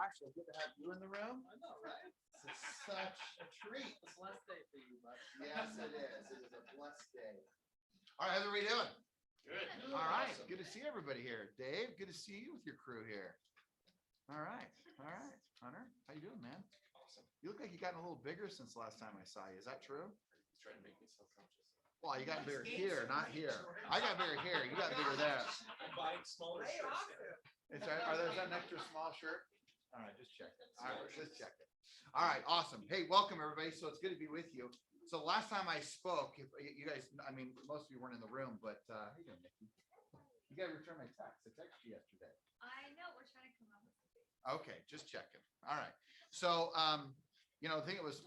gosh, so good to have you in the room. I know, right? This is such a treat. It's a blessed day for you, bud. Yes, it is. It is a blessed day. All right, how's everybody doing? Good. All right, good to see everybody here. Dave, good to see you with your crew here. All right, Hunter, how you doing, man? Awesome. You look like you gotten a little bigger since the last time I saw you. Is that true? He's trying to make me self-conscious. Well, you got bigger here, not here. I got bigger here. You got bigger there. I'm buying smaller shirts. Is that an extra small shirt? All right, just check it. All right, just check it. All right, awesome. Hey, welcome everybody. So it's good to be with you. So last time I spoke, if you guys, I mean, most of you weren't in the room, but how you doing, Nikki? You got to return my text. I texted you yesterday. I know, we're trying to come up with something. Okay, just checking. All right. So, you know, the thing was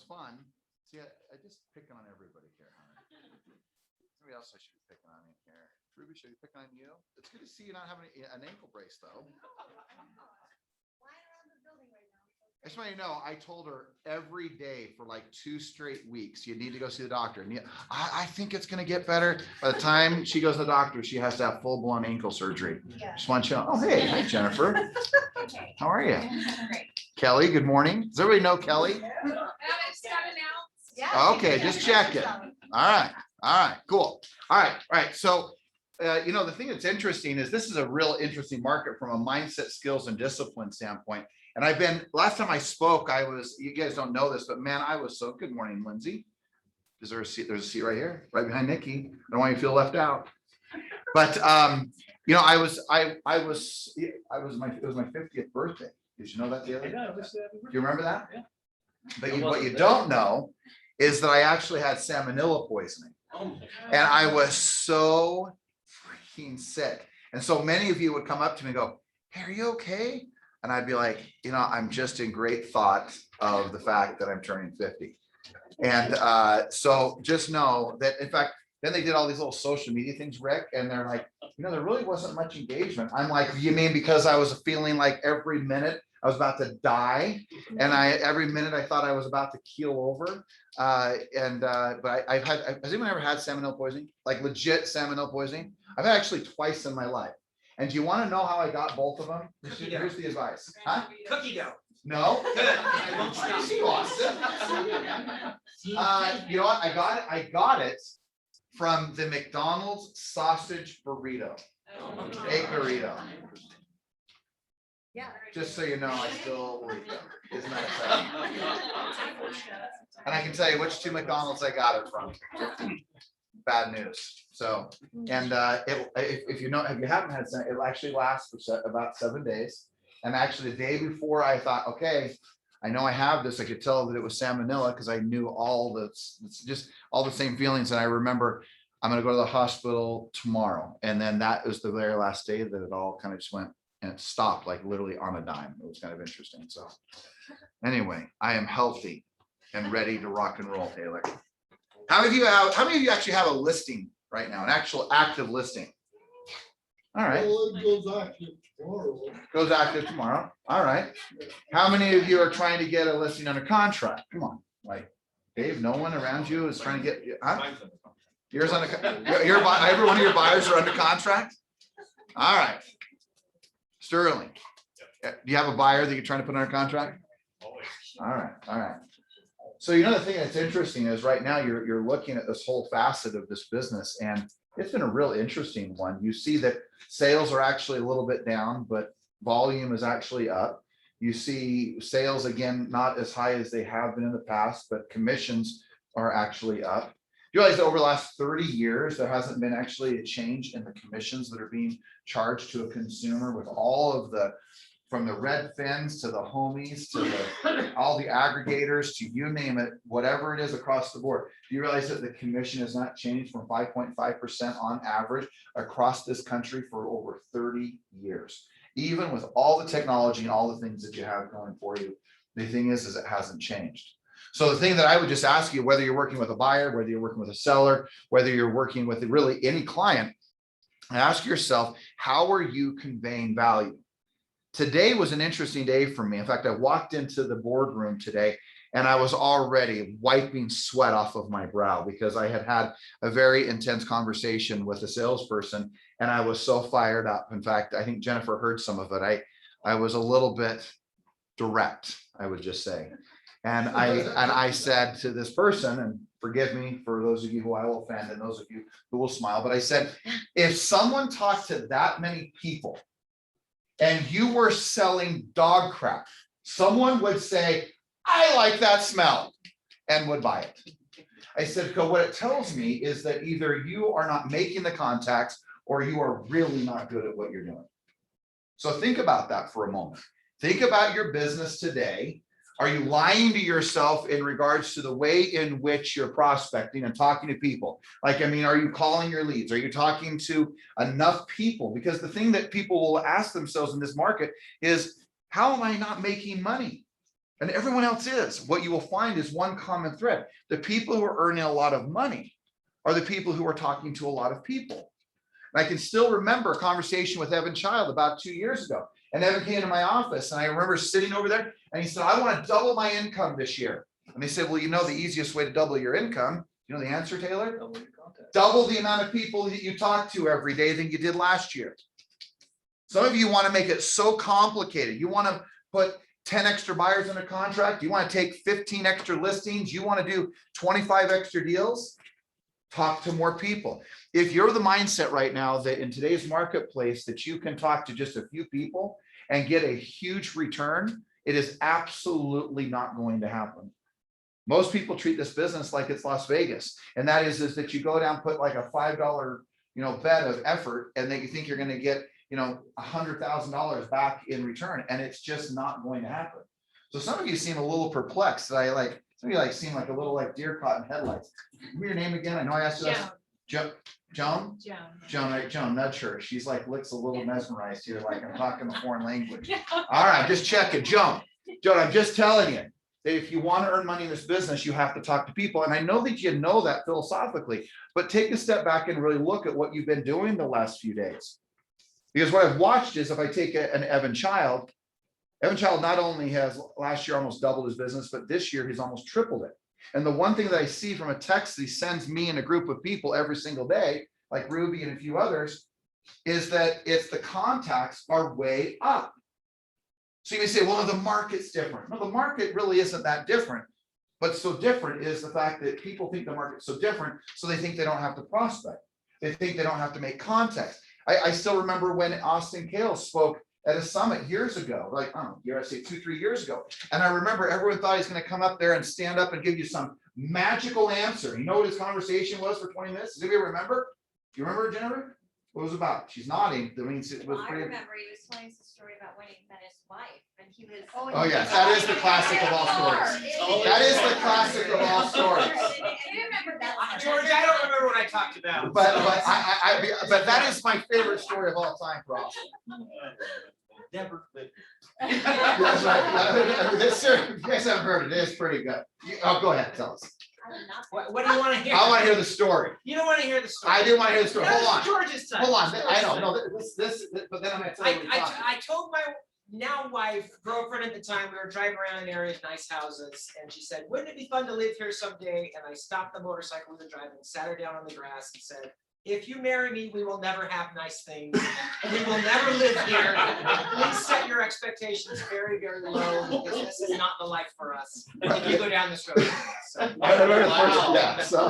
fun. See, I just picking on everybody here, Hunter. Somebody else I should be picking on in here. Ruby, should I be picking on you? It's good to see you not having an ankle brace, though. Flying around the building right now. I just want you to know, I told her every day for like 2 straight weeks, you need to go see the doctor. And I think it's going to get better. By the time she goes to the doctor, she has to have full-blown ankle surgery. Yeah. Just want you to know. Oh, hey, hi, Jennifer. Okay. How are you? Great. Kelly, good morning. Does everybody know Kelly? It's got announced. Yeah. Okay, just check it. All right, cool. All right. So, you know, the thing that's interesting is this is a real interesting market from a mindset, skills, and discipline standpoint. And last time I spoke, you guys don't know this, but man, good morning, Lindsay. Is there a seat? There's a seat right here, right behind Nikki. I don't want you to feel left out. But, you know, it was my 50th birthday. Did you know that the other day? Do you remember that? Yeah. But what you don't know is that I actually had salmonella poisoning. Oh, And I was so freaking sick. And so many of you would come up to me and go, "Hey, are you okay?" And I'd be like, you know, I'm just in great thought of the fact that I'm turning 50. And so just know that, in fact, then they did all these little social media things, Rick, and they're like, you know, there really wasn't much engagement. I'm like, you mean because I was feeling like every minute I was about to die, and every minute I thought I was about to keel over. But has anyone ever had salmonella poisoning? Like legit salmonella poisoning? I've had actually twice in my life. And do you want to know how I got both of them? Here's the advice. Huh? Cookie dough. No. Good. You know what? I got it from the McDonald's sausage burrito. Egg burrito. Yeah. Just so you know, I still eat them. Isn't that exciting? And I can tell you which 2 McDonald's I got it from. Bad news. So, and if you haven't had some, it'll actually last for about 7 days. And actually the day before I thought, okay, I know I have this, I could tell that it was salmonella because I knew just all the same feelings. And I remember I'm going to go to the hospital tomorrow. And then that was the very last day that it all kind of just went and it stopped, like literally on a dime. It was kind of interesting. So anyway, I am healthy and ready to rock and roll, Taylor. How many of you actually have a listing right now, an actual active listing? All right. Well, it goes active tomorrow. Goes active tomorrow. All right. How many of you are trying to get a listing under contract? Come on, like Dave, no one around you is trying to get, huh? mine's under contract. Yours every one of your buyers are under contract? All right. Sterling, do you have a buyer that you're trying to put under contract? Always. All right. So, you know, the thing that's interesting is right now you're looking at this whole facet of this business, and it's been a real interesting one. You see that sales are actually a little bit down, but volume is actually up. You see sales, again, not as high as they have been in the past, but commissions are actually up. You realize that over the last 30 years, there hasn't been actually a change in the commissions that are being charged to a consumer, with all of from the Redfins to the Homies to all the aggregators to you name it, whatever it is across the board. Do you realize that the commission has not changed from 5.5% on average across this country for over 30 years? Even with all the technology and all the things that you have going for you, the thing is it hasn't changed. So the thing that I would just ask you, whether you're working with a buyer, whether you're working with a seller, whether you're working with really any client, ask yourself, how are you conveying value? Today was an interesting day for me. In fact, I walked into the boardroom today and I was already wiping sweat off of my brow because I had had a very intense conversation with a salesperson and I was so fired up. In fact, I think Jennifer heard some of it. I was a little bit direct, I would just say. And I said to this person, and forgive me for those of you who I will offend and those of you who will smile, but I said, if someone talked to that many people and you were selling dog crap, someone would say, I like that smell, and would buy it. I said, because what it tells me is that either you are not making the contacts or you are really not good at what you're doing. So think about that for a moment. Think about your business today. Are you lying to yourself in regards to the way in which you're prospecting and talking to people? Like, I mean, are you calling your leads? Are you talking to enough people? Because the thing that people will ask themselves in this market is, how am I not making money? And everyone else is. What you will find is one common thread. The people who are earning a lot of money are the people who are talking to a lot of people. And I can still remember a conversation with Evan Child about 2 years ago. And Evan came to my office and I remember sitting over there and he said, I want to double my income this year. And they said, well, you know, the easiest way to double your income, you know the answer, Taylor? Double the amount of people that you talk to every day than you did last year. Some of you want to make it so complicated. You want to put 10 extra buyers in a contract. You want to take 15 extra listings. You want to do 25 extra deals. Talk to more people. If you're the mindset right now that in today's marketplace that you can talk to just a few people and get a huge return, it is absolutely not going to happen. Most people treat this business like it's Las Vegas. And that is that you go down, put like a $5, bet of effort, and then you think you're going to get, $100,000 back in return. And it's just not going to happen. So some of you seem a little perplexed. Some of you seem like a little like deer caught in headlights. Remember your name again? I know I asked you that. Joan? Joan, nudge her. She's like, looks a little mesmerized here, like I'm talking a foreign language. All right, just checking. Joan, I'm just telling you that if you want to earn money in this business, you have to talk to people. And I know that you know that philosophically, but take a step back and really look at what you've been doing the last few days. Because what I've watched is if I take an Evan Child not only has last year almost doubled his business, but this year he's almost tripled it. And the one thing that I see from a text that he sends me and a group of people every single day, like Ruby and a few others, is that it's the contacts are way up. So you may say, well, the market's different. No, the market really isn't that different. But so different is the fact that people think the market's so different, so they think they don't have to prospect. They think they don't have to make contacts. I still remember when Austin Kale spoke at a summit years ago, like, I don't know, I say 2-3 years ago. And I remember everyone thought he's going to come up there and stand up and give you some magical answer. You know what his conversation was for 20 minutes? Does anybody remember? Do you remember, Jennifer? What it was about? She's nodding. That means it was Well, I pretty. remember he was telling us a story about when he met his wife and he was. Oh, yes, that is the classic of all stories. That is the classic of all stories. I remember that. George, I don't remember what I talked about. But but that is my favorite story of all time for Austin. Never lived. That's right. You guys haven't heard it. It is pretty good. Go ahead, tell us. What do you want to hear? I want to hear the story. You don't want to hear the story. I do want to hear the story. No, Hold on. it's George's side. Hold on. It's I George's know. side. No, but then I'm going to tell you what you're talking about. I told my now wife, girlfriend at the time, we were driving around in areas, nice houses, and she said, wouldn't it be fun to live here someday? And I stopped the motorcycle we were driving, sat her down on the grass and said, if you marry me, we will never have nice things. We will never live here. Please set your expectations very, very low because this is not the life for us. If you go down this road. So, I remember the first, yeah, so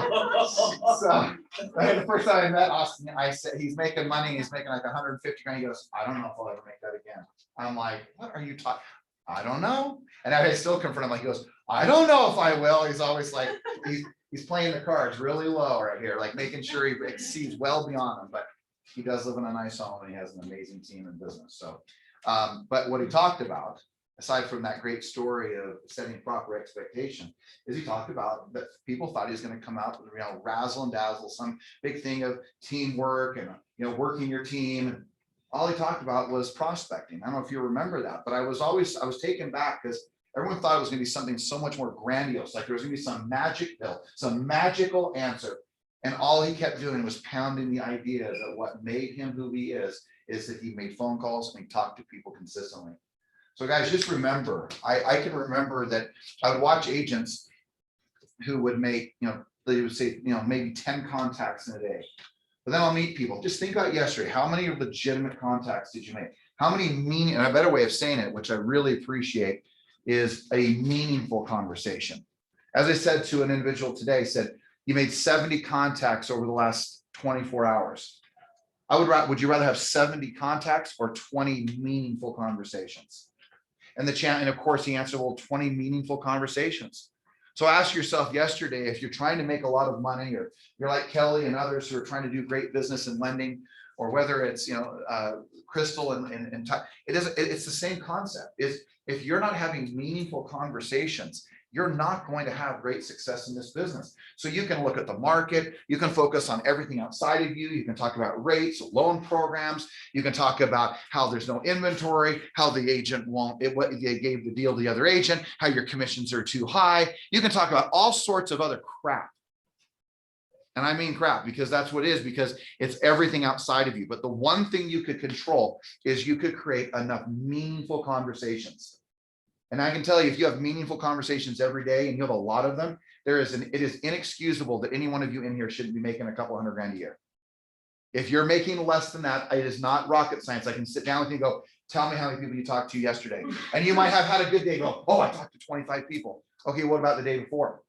the first time I met Austin, I said, he's making money, he's making like 150 grand. He goes, I don't know if I'll ever make that again. I'm like, what are you talking? I don't know. And I still confront him, like, he goes, I don't know if I will. He's always like, he's playing the cards really low right here, like making sure he exceeds well beyond them, but he does live in a nice home and he has an amazing team in business. So, but what he talked about, aside from that great story of setting proper expectation, is he talked about that people thought he was going to come out with, razzle and dazzle, some big thing of teamwork and, working your team. And all he talked about was prospecting. I don't know if you remember that, but I was taken back because everyone thought it was going to be something so much more grandiose, like there was going to be some magic pill, some magical answer. And all he kept doing was pounding the idea that what made him who he is that he made phone calls and he talked to people consistently. So guys, just remember, I can remember that I would watch agents who would make, they would say, maybe 10 contacts in a day. But then I'll meet people. Just think about yesterday. How many legitimate contacts did you make? How many meaning, and a better way of saying it, which I really appreciate, is a meaningful conversation. As I said to an individual today, said, you made 70 contacts over the last 24 hours. Would you rather have 70 contacts or 20 meaningful conversations? And and of course, he answered, well, 20 meaningful conversations. So ask yourself yesterday, if you're trying to make a lot of money, or you're like Kelly and others who are trying to do great business in lending, or whether it's, Crystal and it's the same concept. Is if you're not having meaningful conversations, you're not going to have great success in this business. So you can look at the market, you can focus on everything outside of you, you can talk about rates, loan programs, you can talk about how there's no inventory, how the agent what they gave the deal to the other agent, how your commissions are too high. You can talk about all sorts of other crap. And I mean crap, because that's what it is, because it's everything outside of you. But the one thing you could control is you could create enough meaningful conversations. And I can tell you, if you have meaningful conversations every day and you have a lot of them, it is inexcusable that any one of you in here shouldn't be making a couple $100,000 a year. If you're making less than that, it is not rocket science. I can sit down with you and go, tell me how many people you talked to yesterday. And you might have had a good day, go, oh, I talked to 25 people. Okay, what about the day before?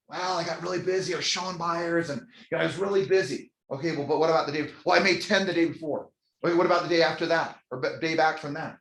Well, I got really busy. I was showing buyers and I was really busy. Okay, well, but what about the day? Well, I made 10 the day before. Wait, what about the day after that, or day back from that?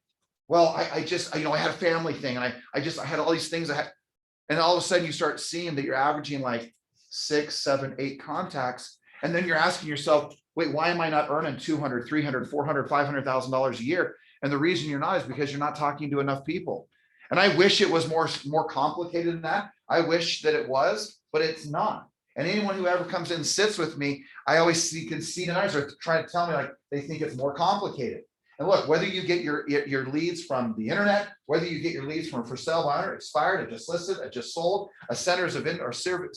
Well, I just, I had a family thing, and I had all these things and all of a sudden you start seeing that you're averaging like 6, 7, 8 contacts. And then you're asking yourself, wait, why am I not earning $200,000, $300,000, $400,000, $500,000 a year? And the reason you're not is because you're not talking to enough people. And I wish it was more complicated than that. I wish that it was, but it's not. And anyone who ever comes in and sits with me, I always can see the eyes are trying to tell me like they think it's more complicated. And look, whether you get your leads from the internet, whether you get your leads from for sale by owner, expired, a just listed, a just sold, a centers of or sphere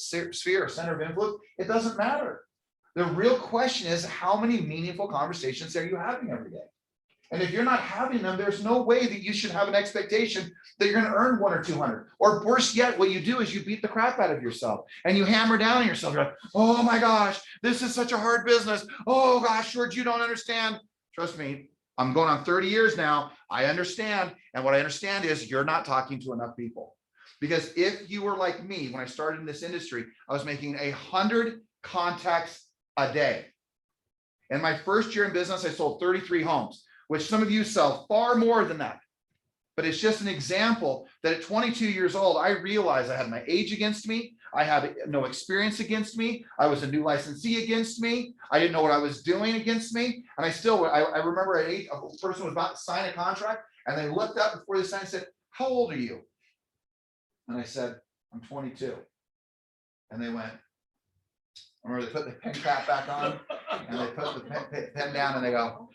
or center of influence, it doesn't matter. The real question is, how many meaningful conversations are you having every day? And if you're not having them, there's no way that you should have an expectation that you're going to earn 100 or 200. Or worse yet, what you do is you beat the crap out of yourself and you hammer down on yourself. You're like, oh my gosh, this is such a hard business. Oh gosh, George, you don't understand. Trust me. I'm going on 30 years now. I understand. And what I understand is you're not talking to enough people. Because if you were like me, when I started in this industry, I was making 100 contacts a day. In my first year in business, I sold 33 homes, which some of you sell far more than that. But it's just an example that at 22 years old, I realized I had my age against me. I had no experience against me. I was a new licensee against me. I didn't know what I was doing against me. And I remember at 8, a person was about to sign a contract and they looked up before they signed and said, how old are you? And I said, I'm 22. And they went, I remember they put the pen cap back on and they put the pen down and they go,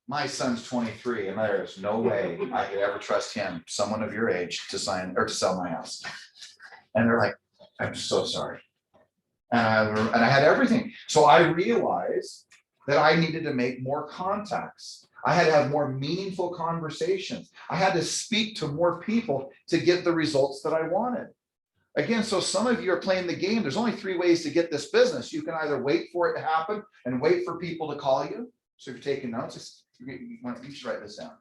my son's 23 and there's no way I could ever trust him, someone of your age, to sign or to sell my house. And they're like, I'm so sorry. And I had everything. So I realized that I needed to make more contacts. I had to have more meaningful conversations. I had to speak to more people to get the results that I wanted. Again, so some of you are playing the game. There's only 3 ways to get this business. You can either wait for it to happen and wait for people to call you. So if you're taking notes, you should write this down.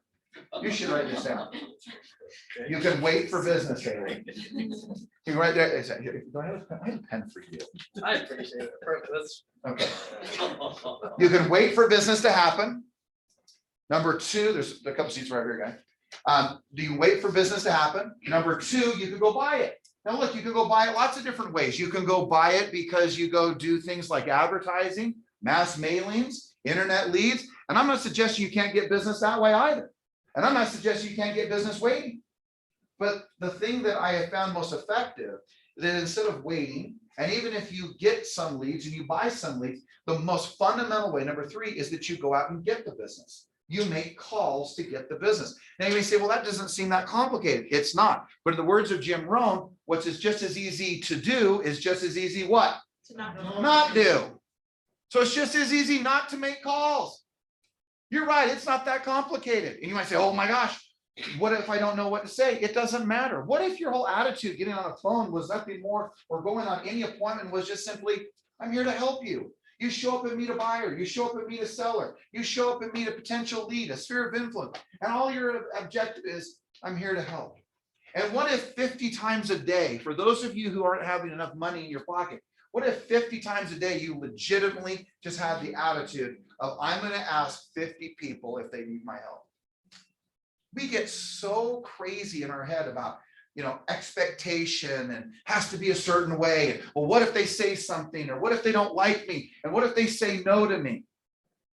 You should write this down. You can wait for business, Haley. You can write there. I have a pen for you. I appreciate it. Perfect. That's Okay. You can wait for business to happen. Number 2, there's a couple seats right here, guy. Do you wait for business to happen? Number 2, you can go buy it. Now look, you can go buy it lots of different ways. You can go buy it because you go do things like advertising, mass mailings, internet leads. And I'm not suggesting you can't get business that way either. And I'm not suggesting you can't get business waiting. But the thing that I have found most effective is that instead of waiting, and even if you get some leads and you buy some leads, the most fundamental way, number 3, is that you go out and get the business. You make calls to get the business. Now you may say, well, that doesn't seem that complicated. It's not. But in the words of Jim Rohn, what's just as easy to do is just as easy what? To not Not do. So it's just as easy not to make calls. You're right. It's not that complicated. And you might say, oh my gosh, what if I don't know what to say? It doesn't matter. What if your whole attitude getting on a phone was nothing more, or going on any appointment was just simply, I'm here to help you. You show up and meet a buyer, you show up and meet a seller, you show up and meet a potential lead, a sphere of influence, and all your objective is, I'm here to help. And what if 50 times a day, for those of you who aren't having enough money in your pocket, what if 50 times a day you legitimately just have the attitude of, I'm going to ask 50 people if they need my help? We get so crazy in our head about, expectation and has to be a certain way. Well, what if they say something, or what if they don't like me? And what if they say no to me?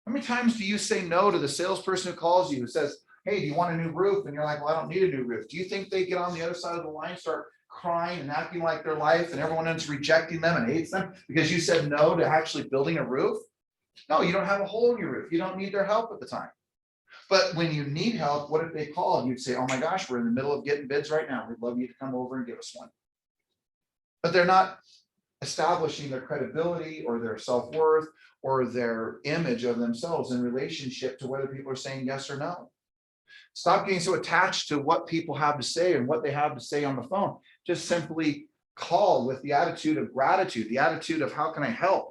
How many times do you say no to the salesperson who calls you, who says, hey, do you want a new roof? And you're like, well, I don't need a new roof. Do you think they get on the other side of the line, start crying and acting like their life, and everyone else rejecting them and hates them because you said no to actually building a roof? No, you don't have a hole in your roof. You don't need their help at the time. But when you need help, what if they call and you'd say, oh my gosh, we're in the middle of getting bids right now. We'd love you to come over and give us one. But they're not establishing their credibility or their self-worth or their image of themselves in relationship to whether people are saying yes or no. Stop getting so attached to what people have to say and what they have to say on the phone. Just simply call with the attitude of gratitude, the attitude of how can I help?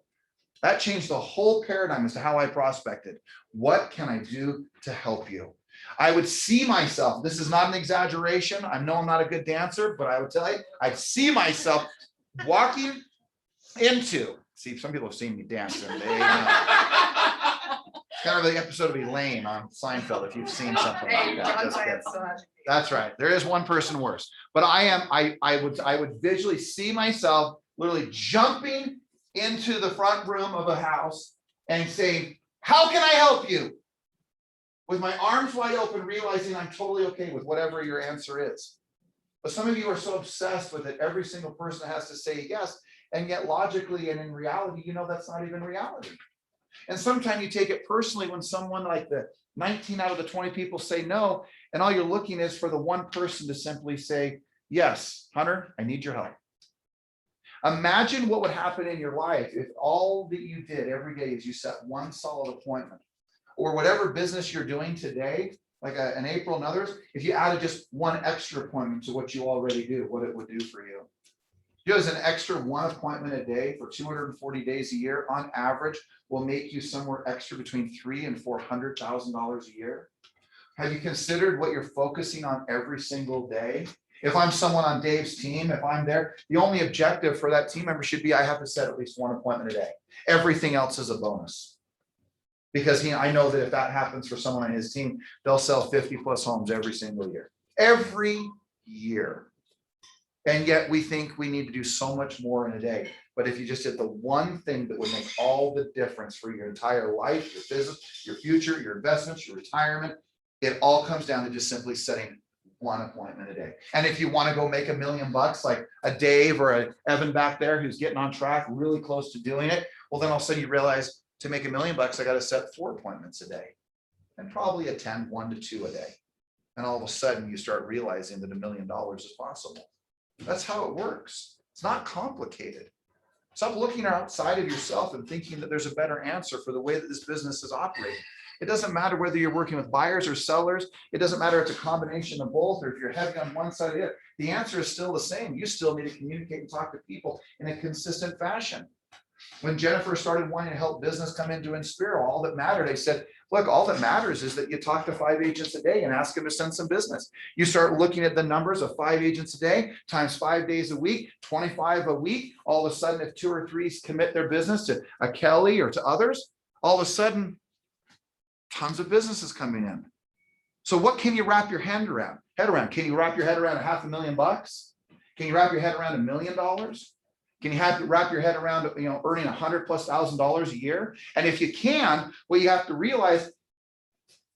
That changed the whole paradigm as to how I prospected. What can I do to help you? I would see myself, this is not an exaggeration. I know I'm not a good dancer, but I would tell you, I'd see myself walking into, see, some people have seen me dance. And they, kind of the episode of Elaine on Seinfeld, if you've seen something like that. Just kidding. That's right. There is one person worse, but I would visually see myself literally jumping into the front room of a house and saying, how can I help you? With my arms wide open, realizing I'm totally okay with whatever your answer is. But some of you are so obsessed with it, every single person has to say yes, and yet logically and in reality, that's not even reality. And sometimes you take it personally when someone like the 19 out of the 20 people say no, and all you're looking is for the one person to simply say, yes, Hunter, I need your help. Imagine what would happen in your life if all that you did every day is you set one solid appointment, or whatever business you're doing today, like an April and others, if you added just one extra appointment to what you already do, what it would do for you. Just an extra one appointment a day for 240 days a year on average will make you somewhere extra between $300,000 and $400,000 a year. Have you considered what you're focusing on every single day? If I'm someone on Dave's team, if I'm there, the only objective for that team member should be I have to set at least one appointment a day. Everything else is a bonus. Because I know that if that happens for someone on his team, they'll sell 50 plus homes every single year. Every year. And yet we think we need to do so much more in a day. But if you just did the one thing that would make all the difference for your entire life, your business, your future, your investments, your retirement, it all comes down to just simply setting one appointment a day. And if you want to go make $1 million, like a Dave or a Evan back there who's getting on track, really close to doing it, well, then all of a sudden you realize to make $1 million, I got to set 4 appointments a day and probably attend 1 to 2 a day. And all of a sudden you start realizing that $1 million is possible. That's how it works. It's not complicated. Stop looking outside of yourself and thinking that there's a better answer for the way that this business is operating. It doesn't matter whether you're working with buyers or sellers. It doesn't matter if it's a combination of both, or if you're heavy on one side or the other. The answer is still the same. You still need to communicate and talk to people in a consistent fashion. When Jennifer started wanting to help business come into Inspiro, all that mattered, I said, look, all that matters is that you talk to 5 agents a day and ask them to send some business. You start looking at the numbers of 5 agents a day times 5 days a week, 25 a week. All of a sudden, if 2 or 3 commit their business to a Kelly or to others, all of a sudden, tons of businesses coming in. So what can you wrap your head around? Can you wrap your head around $500,000? Can you wrap your head around $1 million? Can you wrap your head around, earning $100,000+ a year? And if you can, well, you have to realize,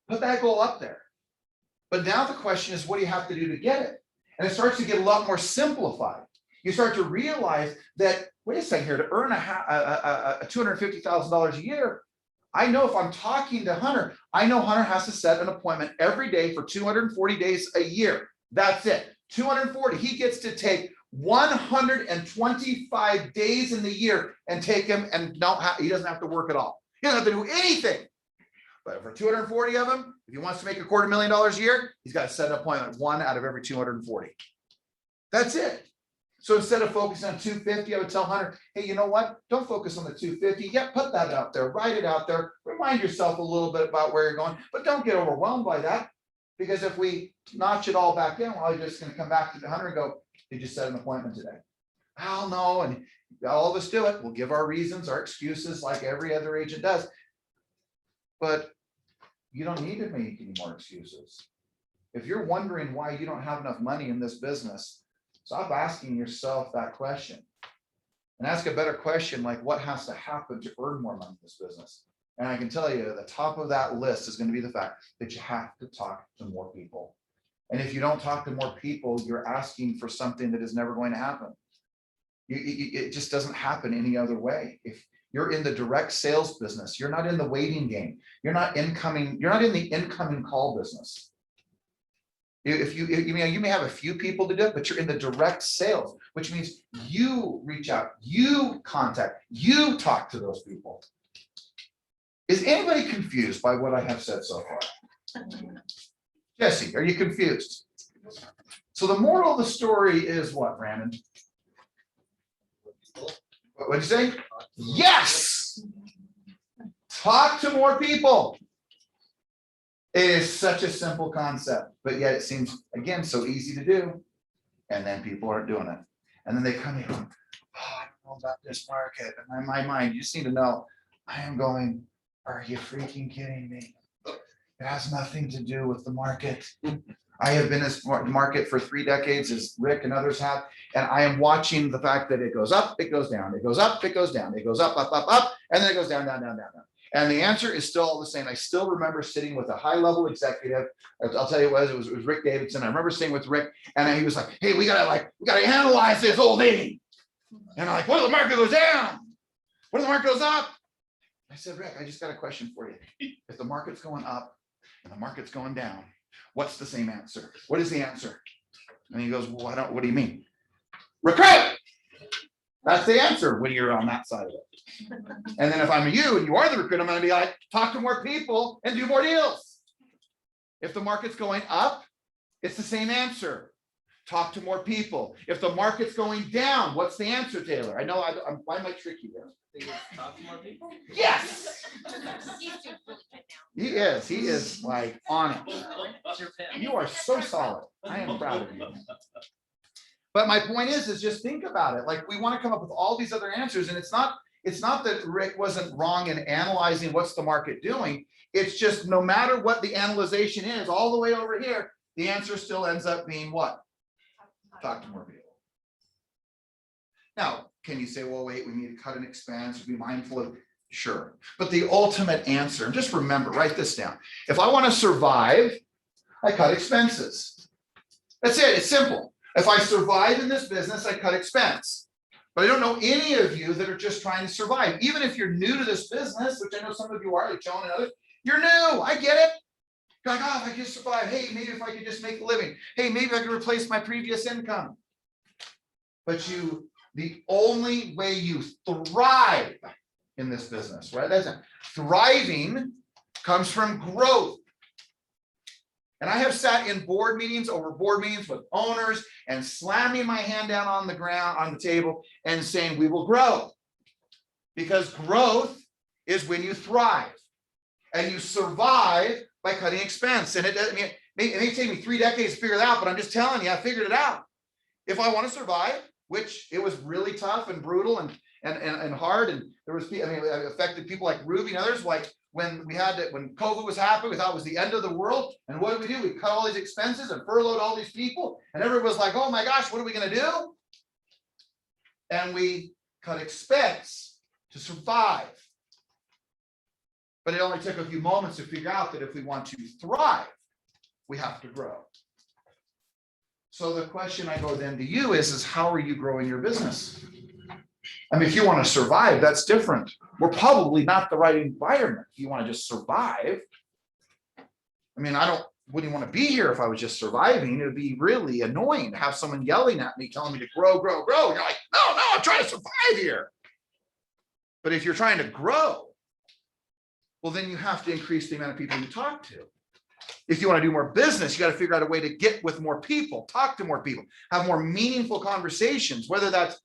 put that goal up there. But now the question is, what do you have to do to get it? And it starts to get a lot more simplified. You start to realize that, wait a second here, to earn a $250,000 a year, I know if I'm talking to Hunter, I know Hunter has to set an appointment every day for 240 days a year. That's it. 240. He gets to take 125 days in the year and take him, and he doesn't have to work at all. He doesn't have to do anything. But for 240 of them, if he wants to make $250,000 a year, he's got to set an appointment 1 out of every 240. That's it. So instead of focusing on 250, I would tell Hunter, hey, you know what? Don't focus on the 250. Yeah, put that out there, write it out there, remind yourself a little bit about where you're going, but don't get overwhelmed by that. Because if we notch it all back down, well, you're just gonna come back to the Hunter and go, did you set an appointment today? Hell no, and all of us do it. We'll give our reasons, our excuses like every other agent does. But you don't need to make any more excuses. If you're wondering why you don't have enough money in this business, stop asking yourself that question. And ask a better question like, what has to happen to earn more money in this business? And I can tell you, the top of that list is going to be the fact that you have to talk to more people. And if you don't talk to more people, you're asking for something that is never going to happen. It just doesn't happen any other way. If you're in the direct sales business, you're not in the waiting game. You're not in the incoming call business. If you may have a few people to do it, but you're in the direct sales, which means you reach out, you contact, you talk to those people. Is anybody confused by what I have said so far? Jesse, are you confused? So the moral of the story is what, Brandon? What'd you say? Yes! Talk to more people. It is such a simple concept, but yet it seems, again, so easy to do. And then people aren't doing it. And then they come in, oh, I don't know about this market. And in my mind, you just need to know, I am going, are you freaking kidding me? It has nothing to do with the market. I have been in this market for 3 decades, as Rick and others have, and I am watching the fact that it goes up, it goes down, it goes up, it goes down, it goes up, and then it goes down, down, down, down, down. And the answer is still all the same. I still remember sitting with a high-level executive. I'll tell you what, it was Rick Davidson. I remember sitting with Rick, and he was like, hey, we gotta analyze this whole thing. And I'm like, what if the market goes down? What if the market goes up? I said, Rick, I just got a question for you. If the market's going up and the market's going down, what's the same answer? What is the answer? And he goes, well, what do you mean? Recruit! That's the answer when you're on that side of it. And then if I'm you and you are the recruit, I'm gonna be like, talk to more people and do more deals. If the market's going up, it's the same answer. Talk to more people. If the market's going down, what's the answer, Taylor? I know I might trick you there. Talk to more people? Yes! He is like on it. It's your pen. You are so solid. I am proud of you. But my point is just think about it. Like, we want to come up with all these other answers, and it's not that Rick wasn't wrong in analyzing what's the market doing. It's just no matter what the analyzation is, all the way over here, the answer still ends up being what? Talk to more people. Now, can you say, well, wait, we need to cut an expense, be mindful of, sure. But the ultimate answer, and just remember, write this down. If I want to survive, I cut expenses. That's it, it's simple. If I survive in this business, I cut expense. But I don't know any of you that are just trying to survive. Even if you're new to this business, which I know some of you are, like John and others, you're new, I get it. You're like, oh, if I could survive, hey, maybe if I could just make a living. Hey, maybe I could replace my previous income. But the only way you thrive in this business, right? That's it. Thriving comes from growth. And I have sat in board meetings with owners and slamming my hand down on the ground, on the table, and saying, we will grow. Because growth is when you thrive and you survive by cutting expense. And it may take me 3 decades to figure it out, but I'm just telling you, I figured it out. If I want to survive, which it was really tough and brutal and hard, and there was, it affected people like Ruby and others, like when COVID was happening, we thought it was the end of the world. And what did we do? We cut all these expenses and furloughed all these people. And everyone was like, oh my gosh, what are we going to do? And we cut expense to survive. But it only took a few moments to figure out that if we want to thrive, we have to grow. So the question I go then to you is how are you growing your business? I mean, if you want to survive, that's different. We're probably not the right environment. If you want to just survive, I mean, wouldn't want to be here if I was just surviving. It would be really annoying to have someone yelling at me, telling me to grow, grow, grow. You're like, no, I'm trying to survive here. But if you're trying to grow, well, then you have to increase the amount of people you talk to. If you want to do more business, you got to figure out a way to get with more people, talk to more people, have more meaningful conversations, whether that's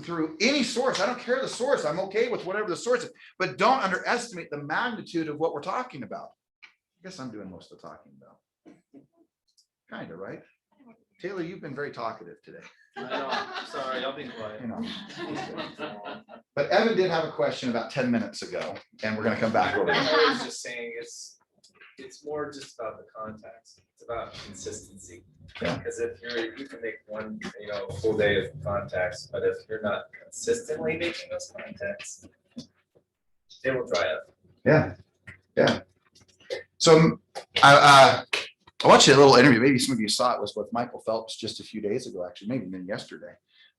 through any source. I don't care the source. I'm okay with whatever the source is, but don't underestimate the magnitude of what we're talking about. I guess I'm doing most of the talking though. Kind of, right? Taylor, you've been very talkative today, I know, sorry, I'll be quiet. you know. But Evan did have a question about 10 minutes ago, and we're gonna come back over. that. I was just saying, it's more just about the contacts, it's about consistency. Yeah. Because if you can make one, full day of contacts, but if you're not consistently making those contacts, it will dry up. Yeah. So I watched a little interview, maybe some of you saw it, was with Michael Phelps just a few days ago, actually, maybe even yesterday.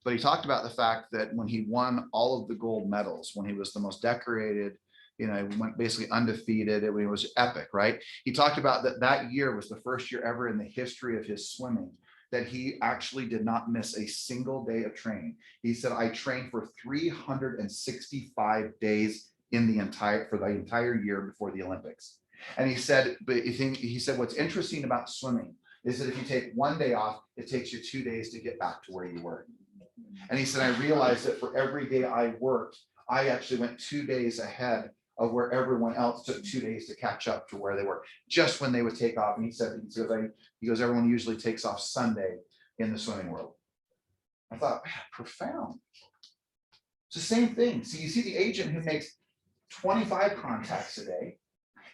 But he talked about the fact that when he won all of the gold medals, when he was the most decorated, went basically undefeated, it was epic, right? He talked about that year was the first year ever in the history of his swimming that he actually did not miss a single day of training. He said, I trained for 365 days for the entire year before the Olympics. And he said, what's interesting about swimming is that if you take one day off, it takes you 2 days to get back to where you were. And he said, I realized that for every day I worked, I actually went 2 days ahead of where everyone else took 2 days to catch up to where they were, just when they would take off. And he goes, everyone usually takes off Sunday in the swimming world. I thought, man, profound. It's the same thing. So you see the agent who makes 25 contacts a day,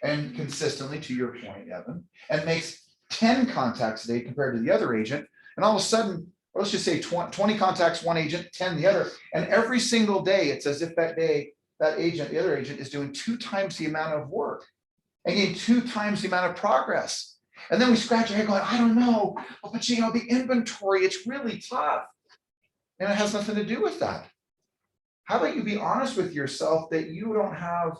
and consistently, to your point, Evan, and makes 10 contacts a day compared to the other agent. And all of a sudden, or let's just say 20 contacts, one agent, 10 the other. And every single day, it's as if that day, that agent, the other agent, is doing 2 times the amount of work and getting 2 times the amount of progress. And then we scratch our head going, I don't know, but the inventory, it's really tough. And it has nothing to do with that. How about you be honest with yourself that you don't have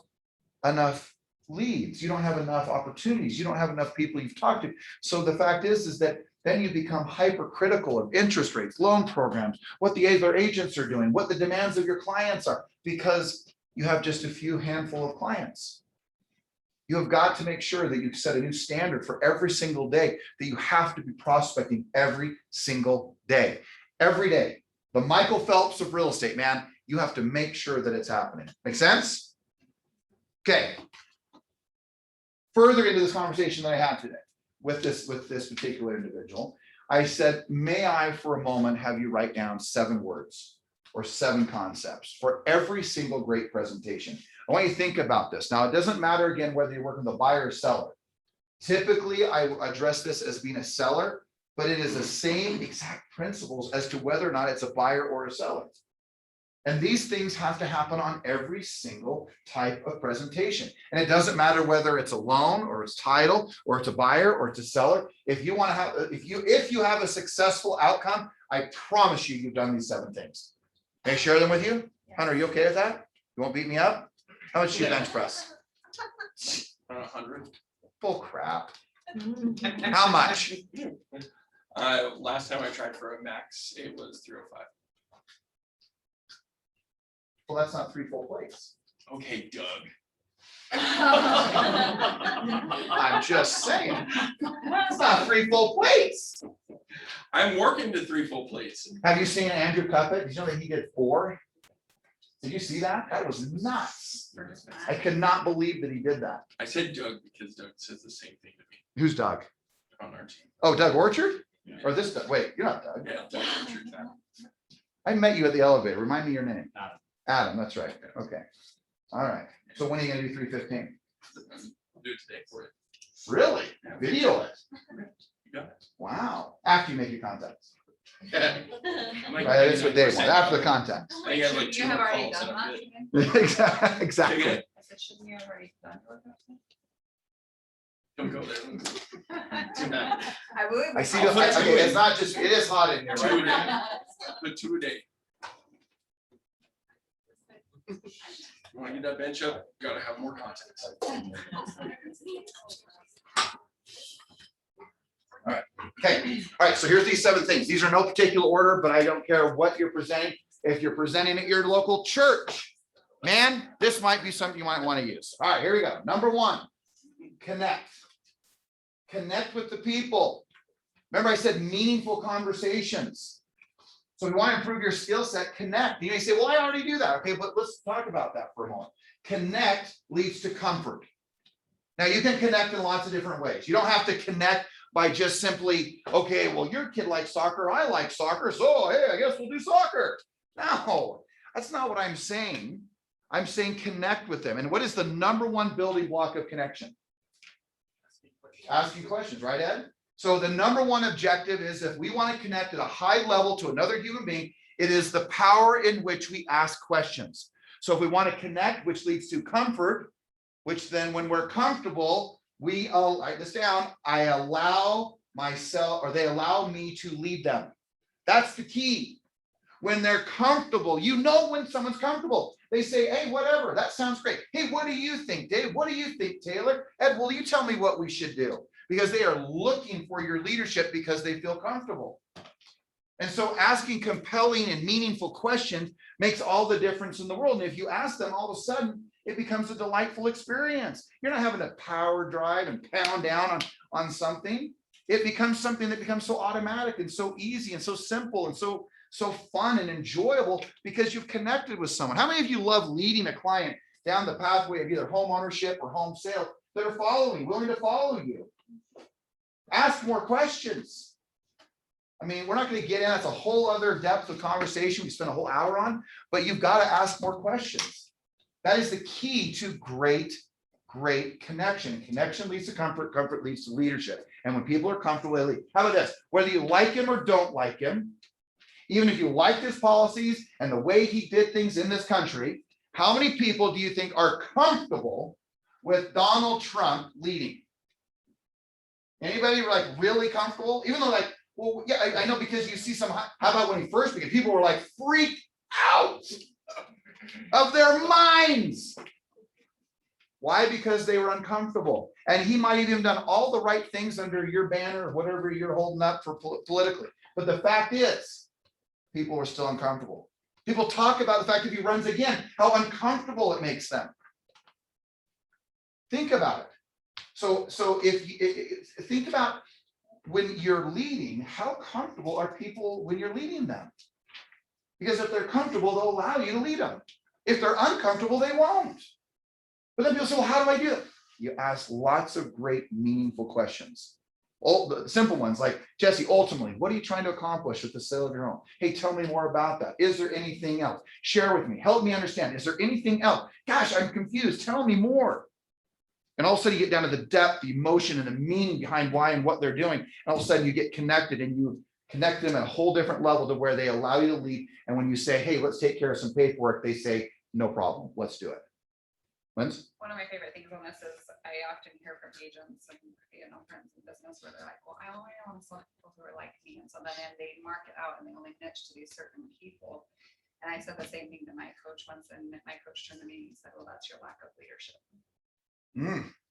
enough leads, you don't have enough opportunities, you don't have enough people you've talked to. So the fact is that then you become hypercritical of interest rates, loan programs, what the other agents are doing, what the demands of your clients are, because you have just a few handful of clients. You have got to make sure that you set a new standard for every single day, that you have to be prospecting every single day. Every day. The Michael Phelps of real estate, man, you have to make sure that it's happening. Make sense? Okay. Further into this conversation that I had today with this particular individual, I said, may I for a moment have you write down 7 words or 7 concepts for every single great presentation. I want you to think about this. Now, it doesn't matter, again, whether you're working with a buyer or seller. Typically, I address this as being a seller, but it is the same exact principles as to whether or not it's a buyer or a seller. And these things have to happen on every single type of presentation. And it doesn't matter whether it's a loan or it's title or it's a buyer or it's a seller. If you want to have, if you have a successful outcome, I promise you've done these 7 things. Can I share them with you? Hunter, are you okay with that? You won't beat me up? How much do you bench press? 100. Bull crap. How much? Last time I tried for a max, it was 305. Well, that's not 3 full plates. Okay, Doug. I'm just saying. It's not 3 full plates. I'm working to 3 full plates. Have you seen Andrew Cuppett? Did you know that he did 4? Did you see that? That was nuts. I could not believe that he did that. I said Doug because Doug says the same thing to me Who's Doug? on our team. Oh, Doug Orchard? Yeah. Or this Doug? Wait, you're not Doug. Yeah, Doug Orchard. I met you at the elevator. Remind me your name. Adam. Adam, that's right. Okay. All right. So when are you gonna do 315? I'll do it today for you. Really? Video it. You got it. Wow. After you make your contacts. I'm like Right, that's what they want, 99% after the contacts. I got like Shouldn't you 2 have already calls and done I'm that? good. Exactly. Say again? I said, shouldn't you have already done that? Don't go there. Too bad. I would. I see. Okay, it's not just, it is hot in here, Two a right? day. Put 2 a day. You want to get that bench up, gotta have more contacts. Okay, all right, so here's these 7 things. These are no particular order, but I don't care what you're presenting. If you're presenting at your local church, man, this might be something you might want to use. All right, here we go. Number 1, connect. Connect with the people. Remember I said meaningful conversations. So if you want to improve your skill set, connect. You may say, well, I already do that. Okay, but let's talk about that for a moment. Connect leads to comfort. Now you can connect in lots of different ways. You don't have to connect by just simply, okay, well, your kid likes soccer, I like soccer, so hey, I guess we'll do soccer. No, that's not what I'm saying. I'm saying connect with them. And what is the number one building block of connection? Asking questions, right, Ed? So the number one objective is if we want to connect at a high level to another human being, it is the power in which we ask questions. So if we want to connect, which leads to comfort, which then when we're comfortable, I'll write this down, I allow myself, or they allow me to lead them. That's the key. When they're comfortable, you know when someone's comfortable. They say, hey, whatever, that sounds great. Hey, what do you think, Dave? What do you think, Taylor? Ed, will you tell me what we should do? Because they are looking for your leadership because they feel comfortable. And so asking compelling and meaningful questions makes all the difference in the world. And if you ask them, all of a sudden, it becomes a delightful experience. You're not having to power drive and pound down on something. It becomes something that becomes so automatic and so easy and so simple and so fun and enjoyable because you've connected with someone. How many of you love leading a client down the pathway of either home ownership or home sale that are willing to follow you? Ask more questions. I mean, we're not going to get in. That's a whole other depth of conversation we spend a whole hour on, but you've got to ask more questions. That is the key to great connection. Connection leads to comfort. Comfort leads to leadership. And when people are comfortable, they lead. How about this? Whether you like him or don't like him, even if you like his policies and the way he did things in this country, how many people do you think are comfortable with Donald Trump leading? Anybody like really comfortable? Even though like, well, yeah, I know because you see some, how about when he first began, people were like freaked out of their minds. Why? Because they were uncomfortable. And he might have even done all the right things under your banner or whatever you're holding up for politically. But the fact is, people were still uncomfortable. People talk about the fact if he runs again, how uncomfortable it makes them. Think about it. So if you think about when you're leading, how comfortable are people when you're leading them? Because if they're comfortable, they'll allow you to lead them. If they're uncomfortable, they won't. But then people say, well, how do I do that? You ask lots of great, meaningful questions. All the simple ones like, Jesse, ultimately, what are you trying to accomplish with the sale of your home? Hey, tell me more about that. Is there anything else? Share with me. Help me understand. Is there anything else? Gosh, I'm confused. Tell me more. And all of a sudden you get down to the depth, the emotion, and the meaning behind why and what they're doing. And all of a sudden you get connected and you connect them at a whole different level to where they allow you to lead. And when you say, hey, let's take care of some paperwork, they say, no problem, let's do it. Linz? One of my favorite things on this is I often hear from agents and friends in business where they're like, well, I only want to sell people who are like me. And so then they mark it out and they only niche to these certain people. And I said the same thing to my coach once, and my coach turned to me and he said, well, that's your lack of leadership.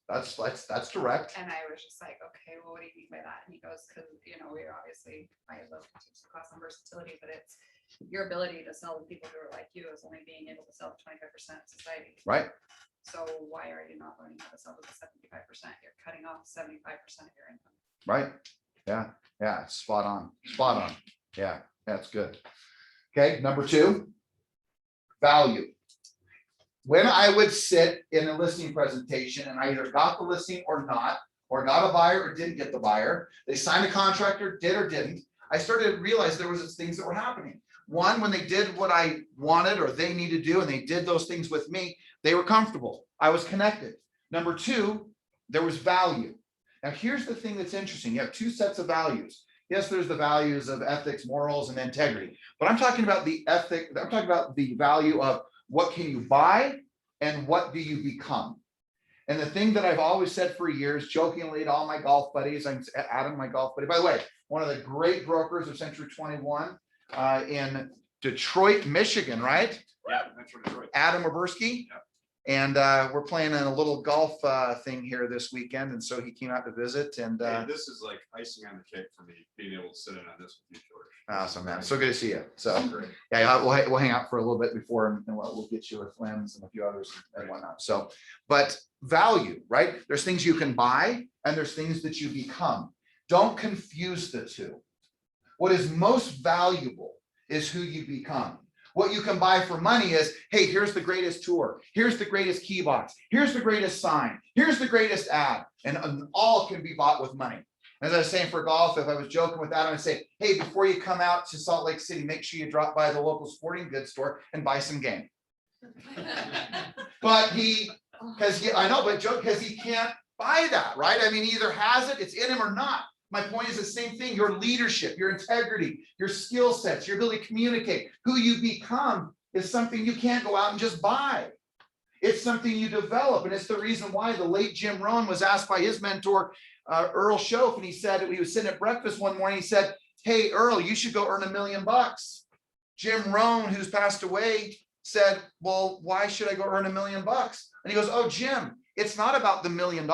That's direct. And I was just like, okay, well, what do you mean by that? And he goes, because we're obviously, I love to teach the class on versatility, but it's your ability to sell to people who are like you is only being able to sell to 25% of society. Right. So why are you not learning how to sell to the 75%? You're cutting off 75% of your income. Right. Yeah. Spot on. Yeah, that's good. Okay. Number 2, value. When I would sit in a listing presentation and I either got the listing or not, or got a buyer or didn't get the buyer, they signed a contract or did or didn't, I started to realize there was things that were happening. One, when they did what I wanted or they needed to do and they did those things with me, they were comfortable. I was connected. Number 2, there was value. Now here's the thing that's interesting. You have 2 sets of values. Yes, there's the values of ethics, morals, and integrity, but I'm talking about the ethic. I'm talking about the value of what can you buy and what do you become? And the thing that I've always said for years, jokingly to all my golf buddies, I'm Adam, my golf buddy, by the way, one of the great brokers of Century 21 in Detroit, Michigan, right? Yeah, that's for Detroit. Adam Oberski. Yeah. And we're playing in a little golf thing here this weekend, and so he came out to visit. And Hey, this is like icing on the cake for me, being able to sit in on this with you, George. awesome, man. So good to see you. So Great. yeah, we'll hang out for a little bit before, and we'll get you with Flynn's and a few others and whatnot. So, but value, right? There's things you can buy, and there's things that you become. Don't confuse the two. What is most valuable is who you become. What you can buy for money is, hey, here's the greatest tour. Here's the greatest key box. Here's the greatest sign. Here's the greatest ad. And all can be bought with money. As I was saying for golf, if I was joking with that, I would say, hey, before you come out to Salt Lake City, make sure you drop by the local sporting goods store and buy some game. But I know, but joke, because he can't buy that, right? I mean, he either has it, it's in him or not. My point is the same thing. Your leadership, your integrity, your skill sets, your ability to communicate, who you become is something you can't go out and just buy. It's something you develop. And it's the reason why the late Jim Rohn was asked by his mentor, Earl Schoaf, and he said, he was sitting at breakfast one morning, he said, hey, Earl, you should go earn $1 million. Jim Rohn, who's passed away, said, well, why should I go earn $1 million? And he goes, oh, Jim, it's not about the $1 million.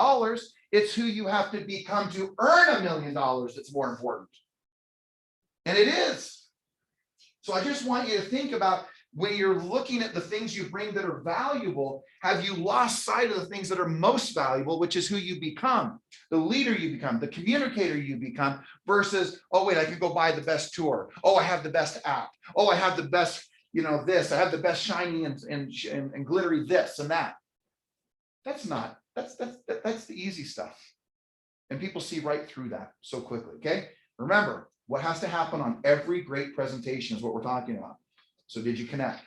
It's who you have to become to earn $1 million that's more important. And it is. So I just want you to think about when you're looking at the things you bring that are valuable, have you lost sight of the things that are most valuable, which is who you become, the leader you become, the communicator you become, versus, oh, wait, I can go buy the best tour. Oh, I have the best app. Oh, I have the best, this. I have the best shiny and glittery this and that. That's the easy stuff. And people see right through that so quickly, okay? Remember, what has to happen on every great presentation is what we're talking about. So did you connect?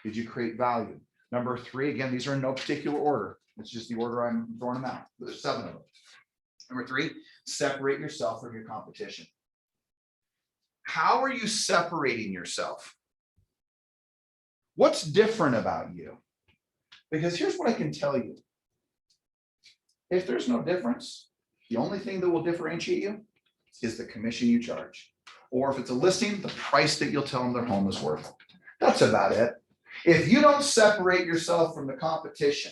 Did you create value? Number 3, again, these are in no particular order. It's just the order I'm throwing them out. There's 7 of them. Number 3, separate yourself from your competition. How are you separating yourself? What's different about you? Because here's what I can tell you. If there's no difference, the only thing that will differentiate you is the commission you charge. Or if it's a listing, the price that you'll tell them their home is worth. That's about it. If you don't separate yourself from the competition,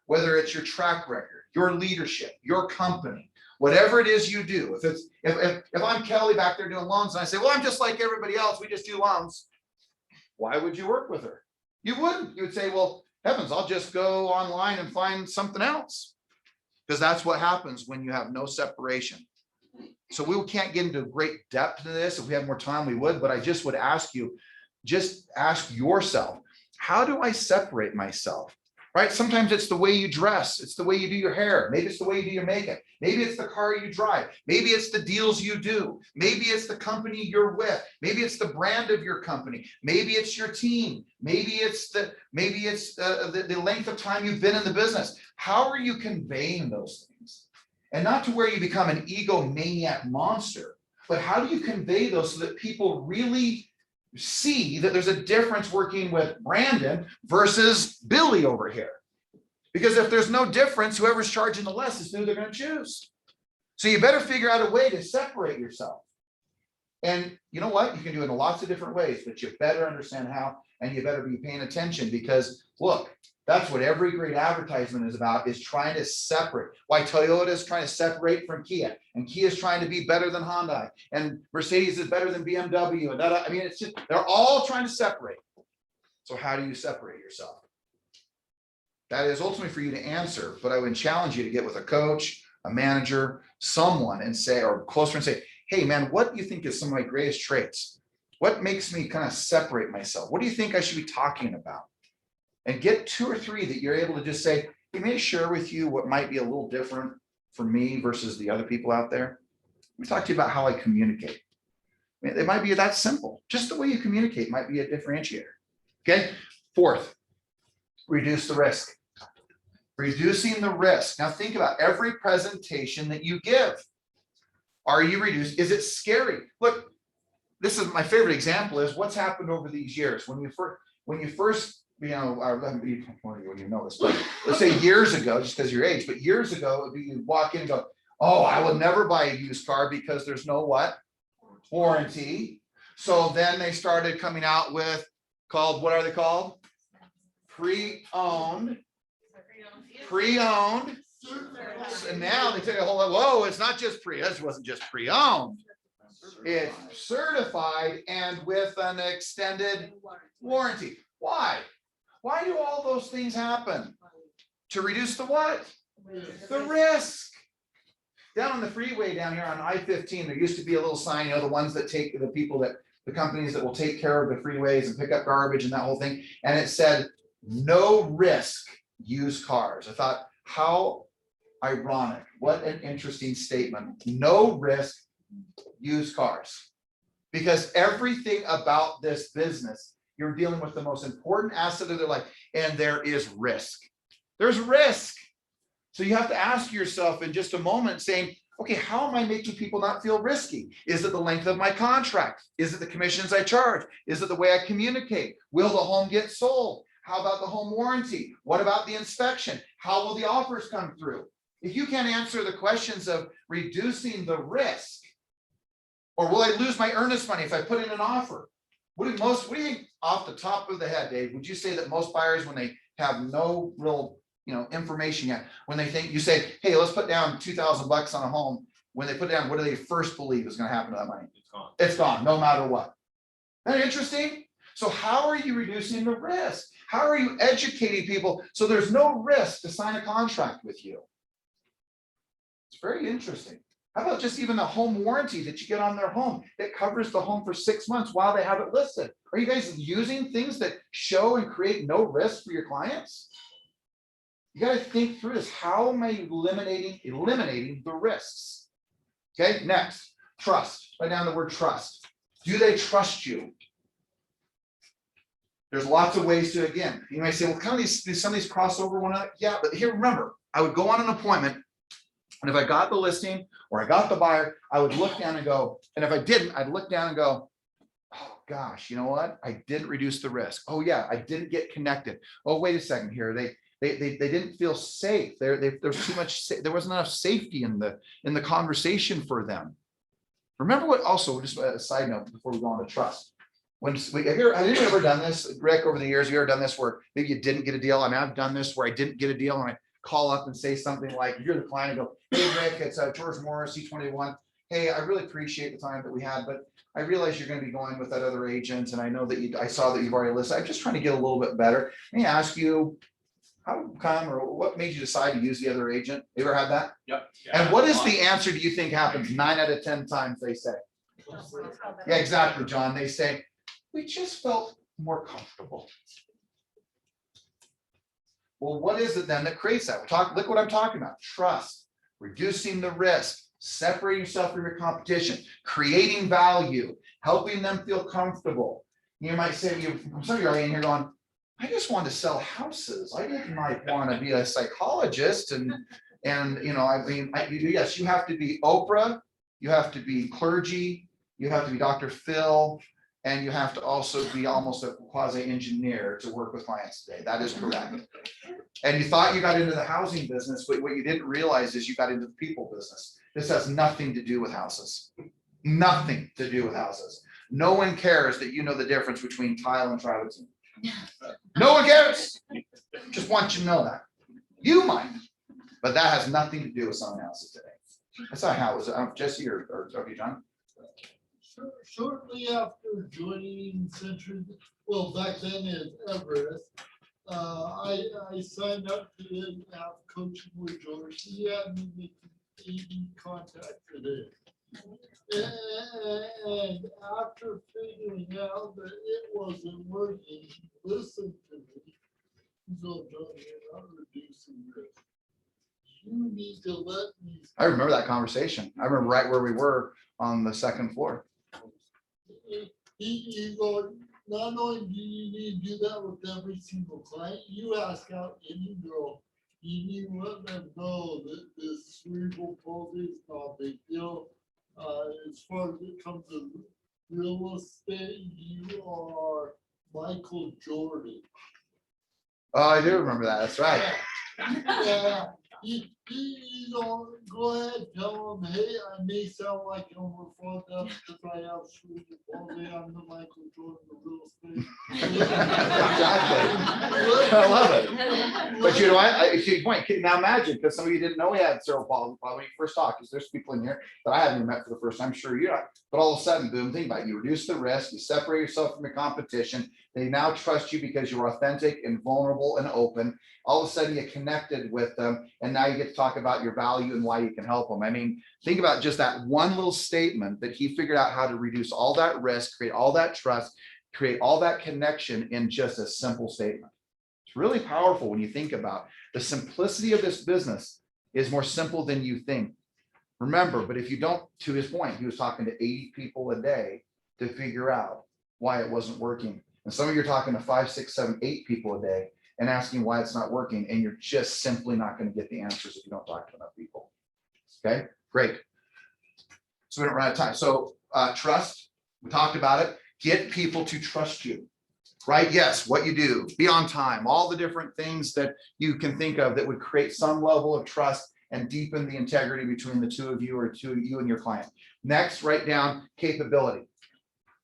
whether it's your track record, your leadership, your company, whatever it is you do, if I'm Kelly back there doing loans and I say, well, I'm just like everybody else, we just do loans. Why would you work with her? You wouldn't. You would say, well, heavens, I'll just go online and find something else. Because that's what happens when you have no separation. So we can't get into great depth to this. If we had more time, we would, but I just would ask you, just ask yourself, how do I separate myself? Right? Sometimes it's the way you dress. It's the way you do your hair. Maybe it's the way you do your makeup. Maybe it's the car you drive. Maybe it's the deals you do. Maybe it's the company you're with. Maybe it's the brand of your company. Maybe it's your team. Maybe it's the length of time you've been in the business. How are you conveying those things? And not to where you become an egomaniac monster, but how do you convey those so that people really see that there's a difference working with Brandon versus Billy over here? Because if there's no difference, whoever's charging the less is who they're going to choose. So you better figure out a way to separate yourself. And you know what? You can do it in lots of different ways, but you better understand how, and you better be paying attention, because look, that's what every great advertisement is about, is trying to separate. Why Toyota is trying to separate from Kia, and Kia is trying to be better than Hyundai, and Mercedes is better than BMW. And that, I mean, it's just, they're all trying to separate. So how do you separate yourself? That is ultimately for you to answer, but I would challenge you to get with a coach, a manager, someone, and say, or closer, and say, hey man, what do you think is some of my greatest traits? What makes me kind of separate myself? What do you think I should be talking about? And get 2 or 3 that you're able to just say, hey, may I share with you what might be a little different for me versus the other people out there? Let me talk to you about how I communicate. I mean, it might be that simple. Just the way you communicate might be a differentiator. Okay. 4th, reduce the risk. Reducing the risk. Now think about every presentation that you give. Are you reduced? Is it scary? Look, this is my favorite example, is what's happened over these years. When you first you know this, but let's say years ago, just because of your age, but years ago, you walk in and go, oh, I will never buy a used car because there's no what? Warranty. So then they started coming out with what are they called? Pre-owned pre-owned. And now they take a whole lot, whoa, it's not just this wasn't just pre-owned. It's certified and with an extended warranty. Why? Why do all those things happen? To reduce the what? The risk. Down on the freeway down here on I-15, there used to be a little sign, the ones that take the people that, the companies that will take care of the freeways and pick up garbage and that whole thing. And it said, no risk used cars. I thought, how ironic. What an interesting statement. No risk used cars. Because everything about this business, you're dealing with the most important asset of their life, and there is risk. There's risk. So you have to ask yourself in just a moment saying, okay, how am I making people not feel risky? Is it the length of my contract? Is it the commissions I charge? Is it the way I communicate? Will the home get sold? How about the home warranty? What about the inspection? How will the offers come through? If you can't answer the questions of reducing the risk, or will I lose my earnest money if I put in an offer? What do you think off the top of the head, Dave? Would you say that most buyers, when they have no real information yet, when they think, you say, hey, let's put down $2,000 on a home, when they put down, what do they first believe is going to happen to that money? It's gone. It's gone, no matter what. Isn't that interesting? So how are you reducing the risk? How are you educating people so there's no risk to sign a contract with you? It's very interesting. How about just even the home warranty that you get on their home that covers the home for 6 months while they have it listed? Are you guys using things that show and create no risk for your clients? You got to think through this. How am I eliminating the risks? Okay, next, trust. Write down the word trust. Do they trust you? There's lots of ways to, again, you might say, well, kind of some of these cross over one another. Yeah, but here, remember, I would go on an appointment, and if I got the listing or I got the buyer, I would look down and go, and if I didn't, I'd look down and go, oh gosh, you know what? I didn't reduce the risk. Oh yeah, I didn't get connected. Oh, wait a second here. They didn't feel safe. There's too much, there wasn't enough safety in the conversation for them. Remember what, also, just a side note before we go on to trust. Have you ever done this, Rick, over the years? Have you ever done this where maybe you didn't get a deal? I mean, I've done this where I didn't get a deal and I call up and say something like, you're the client, and go, hey, Rick, it's George Morris, C21. Hey, I really appreciate the time that we had, but I realize you're going to be going with that other agent. And I know that I saw that you've already listed. I'm just trying to get a little bit better. Let me ask you, how come, or what made you decide to use the other agent? You ever had that? Yep. And what is the answer do you think happens 9 out of 10 times they say? Yeah, exactly, John. They say, we just felt more comfortable. Well, what is it then that creates that? Look what I'm talking about. Trust, reducing the risk, separating yourself from your competition, creating value, helping them feel comfortable. You might say, some of you are in here going, I just want to sell houses. I didn't want to be a psychologist. And yes, you have to be Oprah, you have to be clergy, you have to be Dr. Phil, and you have to also be almost a quasi-engineer to work with clients today. That is correct. And you thought you got into the housing business, but what you didn't realize is you got into the people business. This has nothing to do with houses. Nothing to do with houses. No one cares that you know the difference between tile and travertine. No one cares. Just want you to know that. You might, but that has nothing to do with selling houses today. That's not how it was. Jesse or you, John? Shortly after joining Century, well, back then in Everest, I signed up to have coaching with George. He had me making 80 contacts a day. And after figuring out that it wasn't working, he listened to me. He said, John, you're not reducing risk. You need to let me. I remember that conversation. I remember right where we were on the second floor. He goes, not only do you need to do that with every single client, you ask out any girl, you need to let them know that this cerebral palsy is not a big deal. As far as it comes to real estate, you are Michael Jordan. Oh, I do remember that. That's right. Yeah, You know, go ahead, tell them, hey, I may sound like I'm over front up because I have cerebral palsy, I'm the Michael Jordan of real estate. Exactly. I love it. But you know what, to your point, now imagine, because some of you didn't know we had cerebral palsy when you first talked, because there's people in here that I haven't even met for the first time, sure you're not. But all of a sudden, boom, think about it, you reduce the risk, you separate yourself from the competition. They now trust you because you're authentic and vulnerable and open. All of a sudden you connected with them, and now you get to talk about your value and why you can help them. I mean, think about just that one little statement that he figured out how to reduce all that risk, create all that trust, create all that connection in just a simple statement. It's really powerful when you think about the simplicity of this business is more simple than you think. Remember, but if you don't, to his point, he was talking to 80 people a day to figure out why it wasn't working. And some of you are talking to 5, 6, 7, 8 people a day and asking why it's not working, and you're just simply not going to get the answers if you don't talk to enough people. Okay, great. So we don't run out of time. So trust, we talked about it. Get people to trust you, right? Yes, what you do, be on time, all the different things that you can think of that would create some level of trust and deepen the integrity between the two of you or you and your client. Next, write down capability.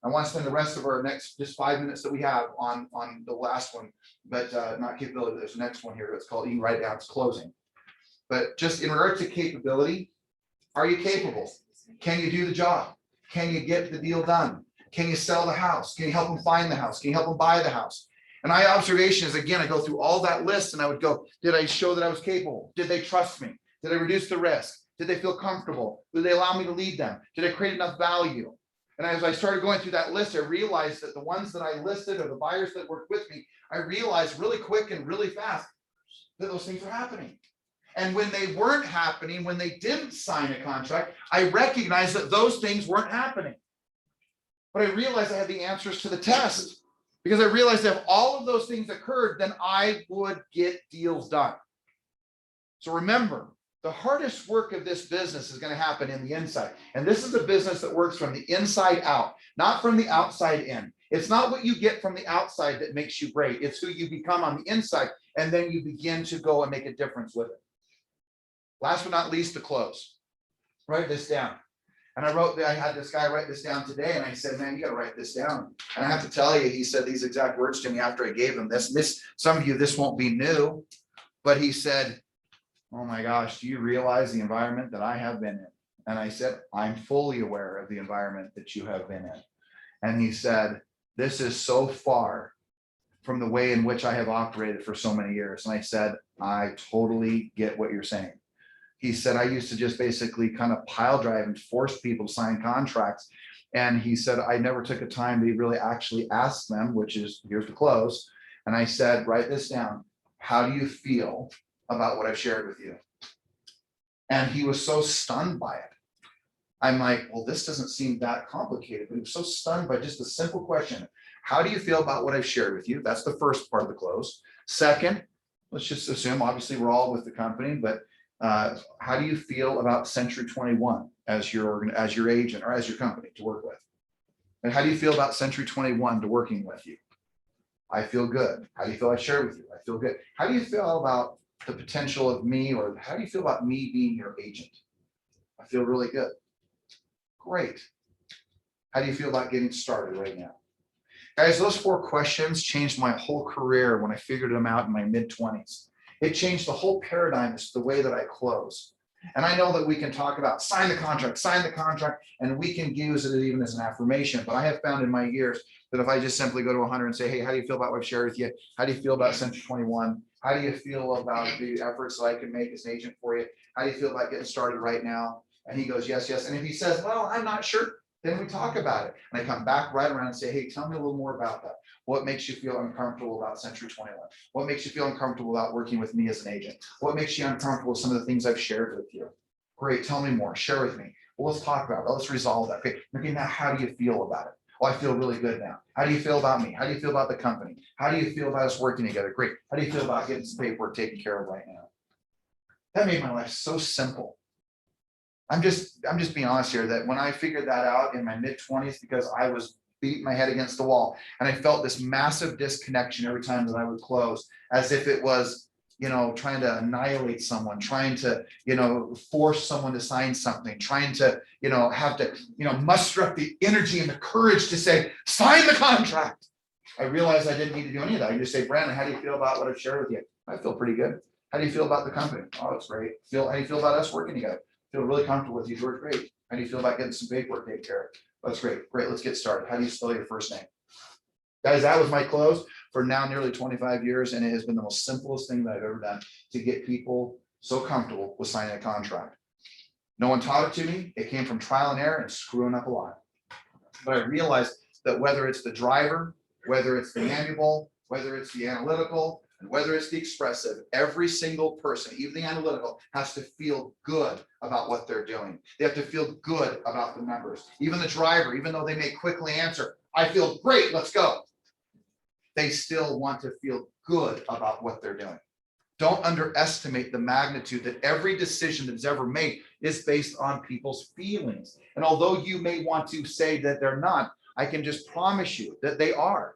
I want to spend the rest of our next just 5 minutes that we have on the last one, but not capability. There's the next one here. It's called, you can write it down, it's closing. But just in regard to capability, are you capable? Can you do the job? Can you get the deal done? Can you sell the house? Can you help them find the house? Can you help them buy the house? And my observation is, again, I go through all that list and I would go, did I show that I was capable? Did they trust me? Did I reduce the risk? Did they feel comfortable? Did they allow me to lead them? Did I create enough value? And as I started going through that list, I realized that the ones that I listed or the buyers that worked with me, I realized really quick and really fast that those things were happening. And when they weren't happening, when they didn't sign a contract, I recognized that those things weren't happening. But I realized I had the answers to the test, because I realized that if all of those things occurred, then I would get deals done. So remember, the hardest work of this business is going to happen in the inside. And this is a business that works from the inside out, not from the outside in. It's not what you get from the outside that makes you great. It's who you become on the inside. And then you begin to go and make a difference with it. Last but not least, the close. Write this down. And I had this guy write this down today, and I said, man, you got to write this down. And I have to tell you, he said these exact words to me after I gave him this. Some of you, this won't be new, but he said, oh my gosh, do you realize the environment that I have been in? And I said, I'm fully aware of the environment that you have been in. And he said, this is so far from the way in which I have operated for so many years. And I said, I totally get what you're saying. He said, I used to just basically kind of pile drive and force people to sign contracts. And he said, I never took a time to really actually ask them, which is, here's the close. And I said, write this down. How do you feel about what I've shared with you? And he was so stunned by it. I'm like, well, this doesn't seem that complicated, but he was so stunned by just a simple question. How do you feel about what I've shared with you? That's the first part of the close. Second, let's just assume, obviously we're all with the company, but how do you feel about Century 21 as your agent or as your company to work with? And how do you feel about Century 21 to working with you? I feel good. How do you feel I shared with you? I feel good. How do you feel about the potential of me, or how do you feel about me being your agent? I feel really good. Great. How do you feel about getting started right now? Guys, those 4 questions changed my whole career when I figured them out in my mid-20s. It changed the whole paradigm as to the way that I close. And I know that we can talk about sign the contract, and we can use it even as an affirmation. But I have found in my years that if I just simply go to 100 and say, hey, how do you feel about what I've shared with you? How do you feel about Century 21? How do you feel about the efforts that I can make as an agent for you? How do you feel about getting started right now? And he goes, yes, yes. And if he says, well, I'm not sure, then we talk about it. And I come back right around and say, hey, tell me a little more about that. What makes you feel uncomfortable about Century 21? What makes you feel uncomfortable about working with me as an agent? What makes you uncomfortable with some of the things I've shared with you? Great, tell me more, share with me. Well, let's talk about it. Let's resolve that. Okay, now how do you feel about it? Well, I feel really good now. How do you feel about me? How do you feel about the company? How do you feel about us working together? Great. How do you feel about getting some paperwork taken care of right now? That made my life so simple. I'm just being honest here that when I figured that out in my mid-20s, because I was beating my head against the wall and I felt this massive disconnection every time that I would close, as if it was trying to annihilate someone, trying to, force someone to sign something, trying to, have to, muster up the energy and the courage to say, sign the contract. I realized I didn't need to do any of that. I just say, Brandon, how do you feel about what I've shared with you? I feel pretty good. How do you feel about the company? Oh, it's great. How do you feel about us working together? Feel really comfortable with you, George. Great. How do you feel about getting some paperwork taken care of? That's great. Great. Let's get started. How do you spell your first name? Guys, that was my close for now nearly 25 years, and it has been the most simplest thing that I've ever done to get people so comfortable with signing a contract. No one taught it to me. It came from trial and error and screwing up a lot. But I realized that whether it's the driver, whether it's the manual, whether it's the analytical, and whether it's the expressive, every single person, even the analytical, has to feel good about what they're doing. They have to feel good about the numbers. Even the driver, even though they may quickly answer, I feel great, let's go. They still want to feel good about what they're doing. Don't underestimate the magnitude that every decision that's ever made is based on people's feelings. And although you may want to say that they're not, I can just promise you that they are.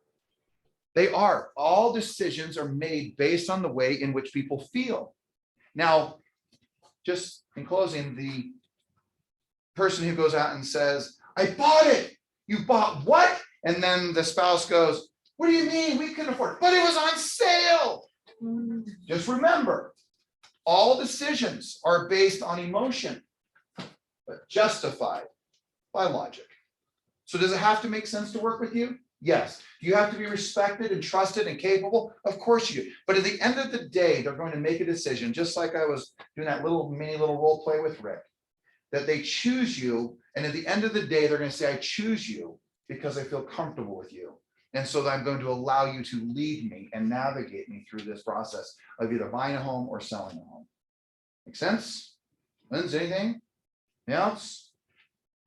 They are. All decisions are made based on the way in which people feel. Now, just in closing, the person who goes out and says, I bought it. You bought what? And then the spouse goes, what do you mean? We couldn't afford it, but it was on sale. Just remember, all decisions are based on emotion, but justified by logic. So does it have to make sense to work with you? Yes. Do you have to be respected and trusted and capable? Of course you do. But at the end of the day, they're going to make a decision, just like I was doing that mini little role play with Rick, that they choose you. And at the end of the day, they're going to say, I choose you because I feel comfortable with you. And so I'm going to allow you to lead me and navigate me through this process of either buying a home or selling a home. Make sense? Linz, anything? Anything else?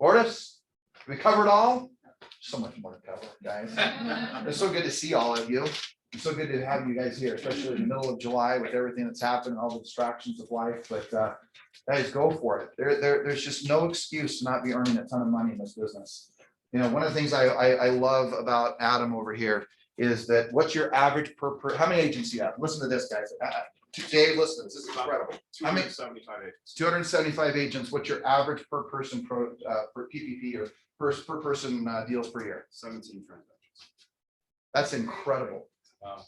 Bortis? We covered all? So much more to cover, guys. It's so good to see all of you. It's so good to have you guys here, especially in the middle of July with everything that's happened, all the distractions of life. But guys, go for it. There's just no excuse to not be earning a ton of money in this business. One of the things I love about Adam over here is that what's your average per how many agents do you have? Listen to this, guys. Dave, listen to this. This is incredible. How many? 275 agents. 275 agents. What's your average per person per PPP or per person deals per year? 17 transactions. That's incredible. Wow.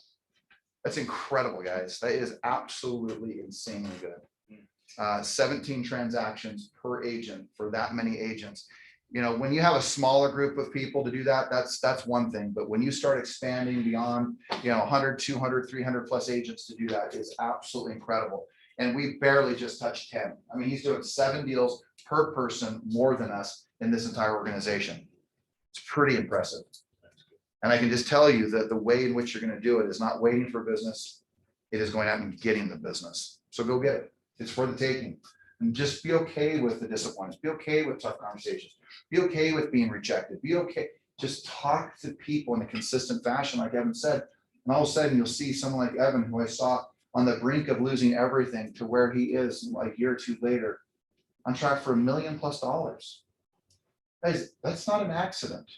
That's incredible, guys. That is absolutely insanely good. 17 transactions per agent for that many agents. When you have a smaller group of people to do that, that's one thing. But when you start expanding beyond, 100, 200, 300 plus agents to do that is absolutely incredible. And we barely just touched 10. I mean, he's doing 7 deals per person more than us in this entire organization. It's pretty impressive. And I can just tell you that the way in which you're going to do it is not waiting for business. It is going out and getting the business. So go get it. It's for the taking. And just be okay with the disappointments. Be okay with tough conversations. Be okay with being rejected. Be okay. Just talk to people in a consistent fashion, like Evan said. And all of a sudden, you'll see someone like Evan, who I saw on the brink of losing everything, to where he is like a year or two later, on track for $1 million+ dollars. Guys, that's not an accident.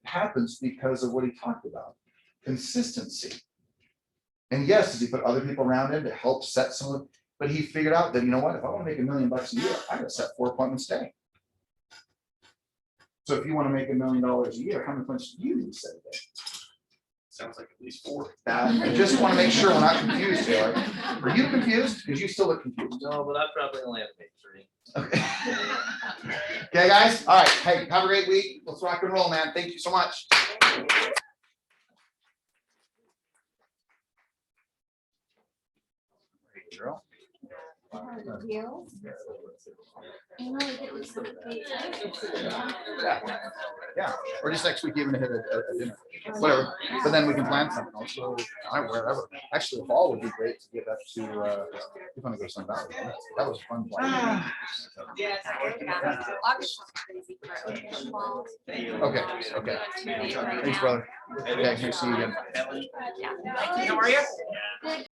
It happens because of what he talked about. Consistency. And yes, does he put other people around him to help set someone? But he figured out that, if I want to make $1 million a year, I got to set 4 appointments a day. So if you want to make $1 million a year, how many appointments do you need to set a day? Sounds like at least 4. I just want to make sure we're not confused, Taylor. Are you confused? Because you still look confused. No, but I probably only have to make 3. Okay. Okay, guys. All right. Hey, have a great week. Let's rock and roll, man. Thank you so much. Girl. Yeah, or just next week, even to hit a dinner, whatever. But then we can plan something also, wherever. Actually, the fall would be great to get up to. If I want to go to Sun Valley, that was a fun plan. Yes. August was crazy for football. Okay. Thanks, brother. Yeah, nice to see you again. Yeah. How are you?